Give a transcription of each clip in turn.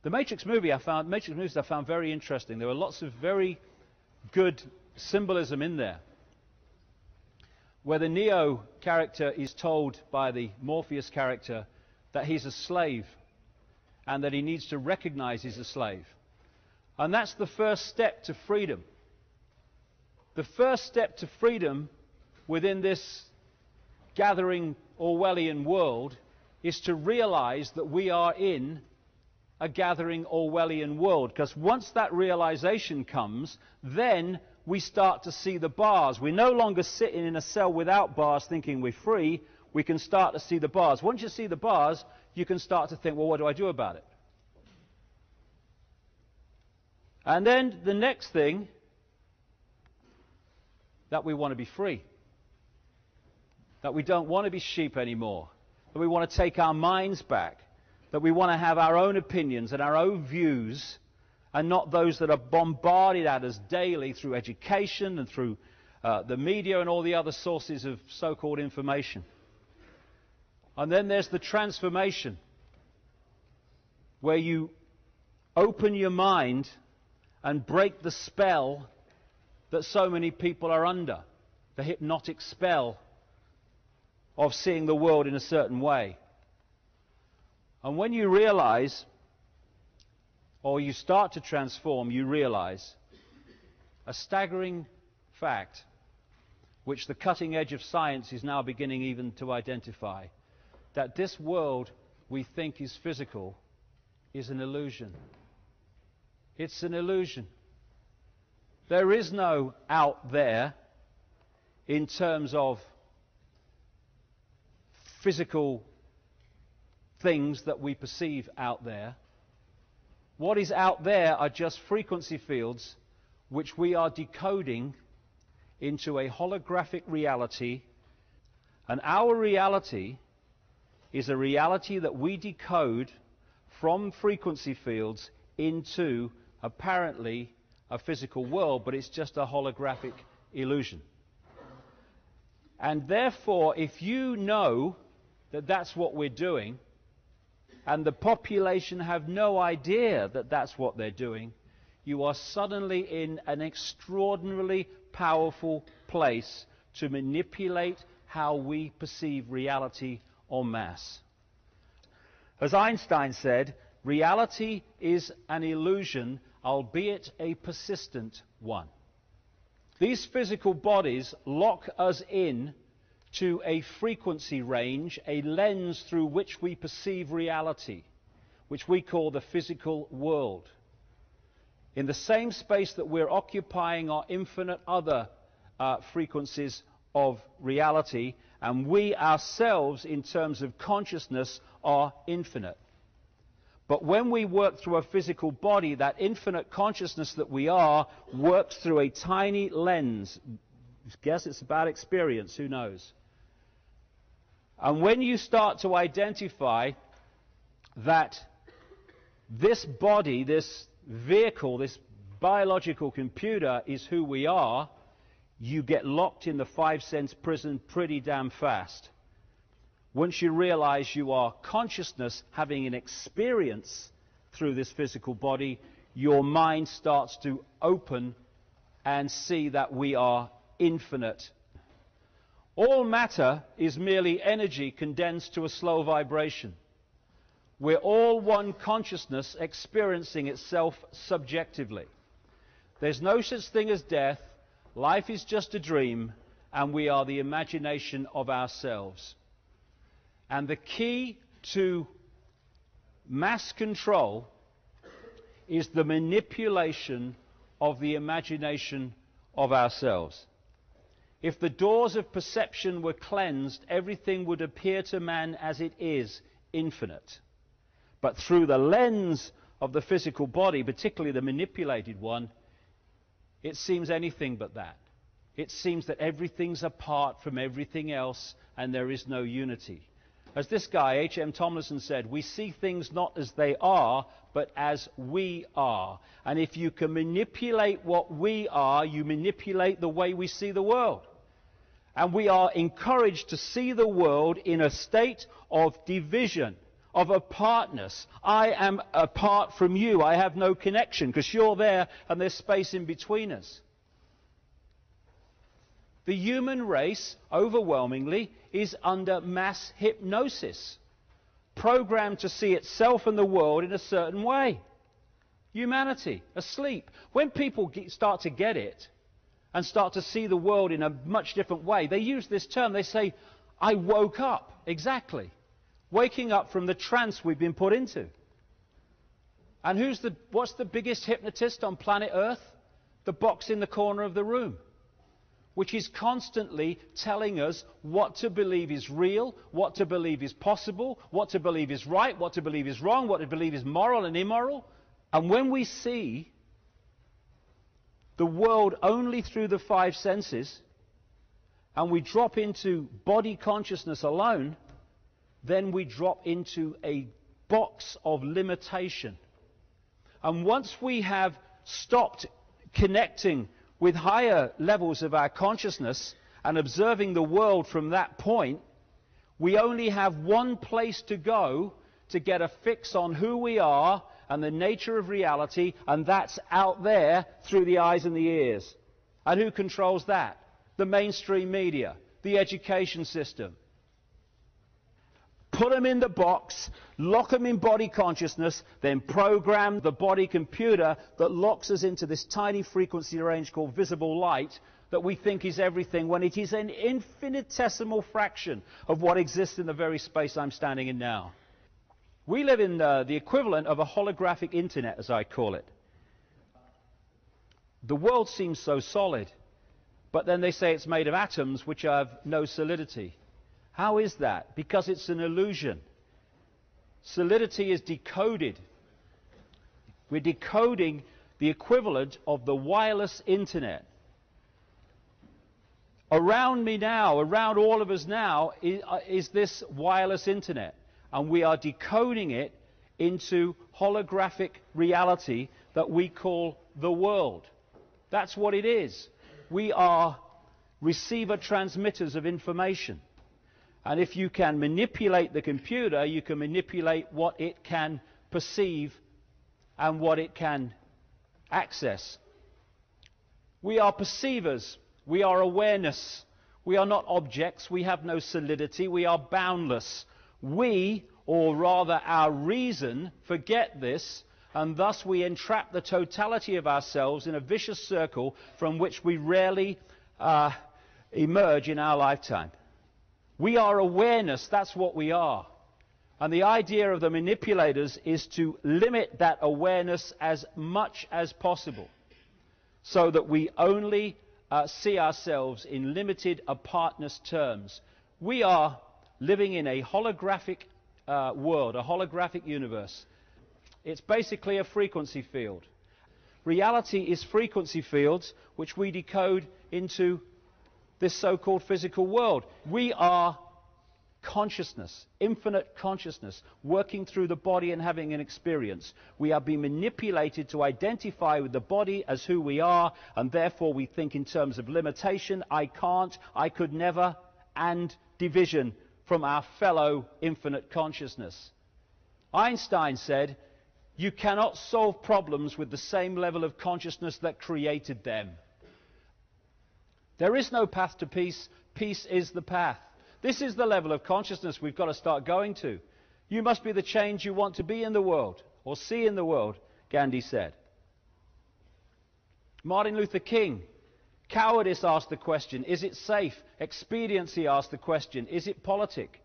The Matrix movies I found very interesting. There were lots of very good symbolism in there, where the Neo character is told by the Morpheus character that he's a slave and that he needs to recognize he's a slave. And that's the first step to freedom. The first step to freedom within this gathering Orwellian world is to realize that we are in a gathering Orwellian world. Because once that realization comes, then we start to see the bars. We're no longer sitting in a cell without bars thinking we're free. We can start to see the bars. Once you see the bars, you can start to think, well, what do I do about it? And then the next thing, that we want to be free. That we don't want to be sheep anymore. That we want to take our minds back. That we want to have our own opinions and our own views, and not those that are bombarded at us daily through education and through the media and all the other sources of so-called information. And then there's the transformation, where you open your mind and break the spell that so many people are under, the hypnotic spell of seeing the world in a certain way. And when you realize, or you start to transform, you realize a staggering fact, which the cutting edge of science is now beginning even to identify, that this world we think is physical is an illusion. It's an illusion. There is no out there in terms of physical things that we perceive out there. What is out there are just frequency fields which we are decoding into a holographic reality. And our reality is a reality that we decode from frequency fields into apparently a physical world, but it's just a holographic illusion. And therefore, if you know that that's what we're doing, and the population have no idea that that's what they're doing, you are suddenly in an extraordinarily powerful place to manipulate how we perceive reality en masse. As Einstein said, reality is an illusion, albeit a persistent one. These physical bodies lock us in to a frequency range, a lens through which we perceive reality, which we call the physical world. In the same space that we're occupying are infinite other frequencies of reality, and we ourselves, in terms of consciousness, are infinite. But when we work through a physical body, that infinite consciousness that we are works through a tiny lens. I guess it's about experience, who knows? And when you start to identify that this body, this vehicle, this biological computer is who we are, you get locked in the 5 sense prison pretty damn fast. Once you realize you are consciousness having an experience through this physical body, your mind starts to open and see that we are infinite. All matter is merely energy condensed to a slow vibration. We're all one consciousness experiencing itself subjectively. There's no such thing as death. Life is just a dream, and we are the imagination of ourselves. And the key to mass control is the manipulation of the imagination of ourselves. If the doors of perception were cleansed, everything would appear to man as it is, infinite. But through the lens of the physical body, particularly the manipulated one, it seems anything but that. It seems that everything's apart from everything else and there is no unity. As this guy, H.M. Tomlinson, said, we see things not as they are, but as we are. And if you can manipulate what we are, you manipulate the way we see the world. And we are encouraged to see the world in a state of division, of apartness. I am apart from you. I have no connection because you're there and there's space in between us. The human race, overwhelmingly, is under mass hypnosis, programmed to see itself and the world in a certain way. Humanity, asleep. When people start to get it and start to see the world in a much different way, they use this term. They say, I woke up. Exactly. Waking up from the trance we've been put into. And what's the biggest hypnotist on planet Earth? The box in the corner of the room, which is constantly telling us what to believe is real, what to believe is possible, what to believe is right, what to believe is wrong, what to believe is moral and immoral. And when we see the world only through the five senses, and we drop into body consciousness alone, then we drop into a box of limitation. And once we have stopped connecting with higher levels of our consciousness and observing the world from that point, we only have one place to go to get a fix on who we are and the nature of reality, and that's out there through the eyes and the ears. And who controls that? The mainstream media, the education system. Put them in the box, lock them in body consciousness, then program the body computer that locks us into this tiny frequency range called visible light that we think is everything, when it is an infinitesimal fraction of what exists in the very space I'm standing in now. We live in the equivalent of a holographic internet, as I call it. The world seems so solid, but then they say it's made of atoms which have no solidity. How is that? Because it's an illusion. Solidity is decoded. We're decoding the equivalent of the wireless internet. Around me now, around all of us now, is this wireless internet. And we are decoding it into holographic reality that we call the world. That's what it is. We are receiver-transmitters of information. And if you can manipulate the computer, you can manipulate what it can perceive and what it can access. We are perceivers. We are awareness. We are not objects. We have no solidity. We are boundless. We, or rather our reason, forget this, and thus we entrap the totality of ourselves in a vicious circle from which we rarely emerge in our lifetime. We are awareness, that's what we are. And the idea of the manipulators is to limit that awareness as much as possible, so that we only see ourselves in limited apartness terms. We are living in a holographic world, a holographic universe. It's basically a frequency field. Reality is frequency fields which we decode into this so-called physical world. We are consciousness, infinite consciousness, working through the body and having an experience. We are being manipulated to identify with the body as who we are, and therefore we think in terms of limitation, I can't, I could never, and division from our fellow infinite consciousness. Einstein said, you cannot solve problems with the same level of consciousness that created them. There is no path to peace. Peace is the path. This is the level of consciousness we've got to start going to. You must be the change you want to be in the world, or see in the world, Gandhi said. Martin Luther King, cowardice asked the question, is it safe? Expediency asked the question, is it politic?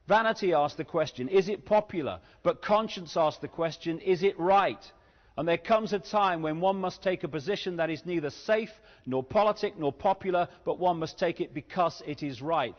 Vanity asked the question, is it popular? But conscience asked the question, is it right? And there comes a time when one must take a position that is neither safe, nor politic, nor popular, but one must take it because it is right.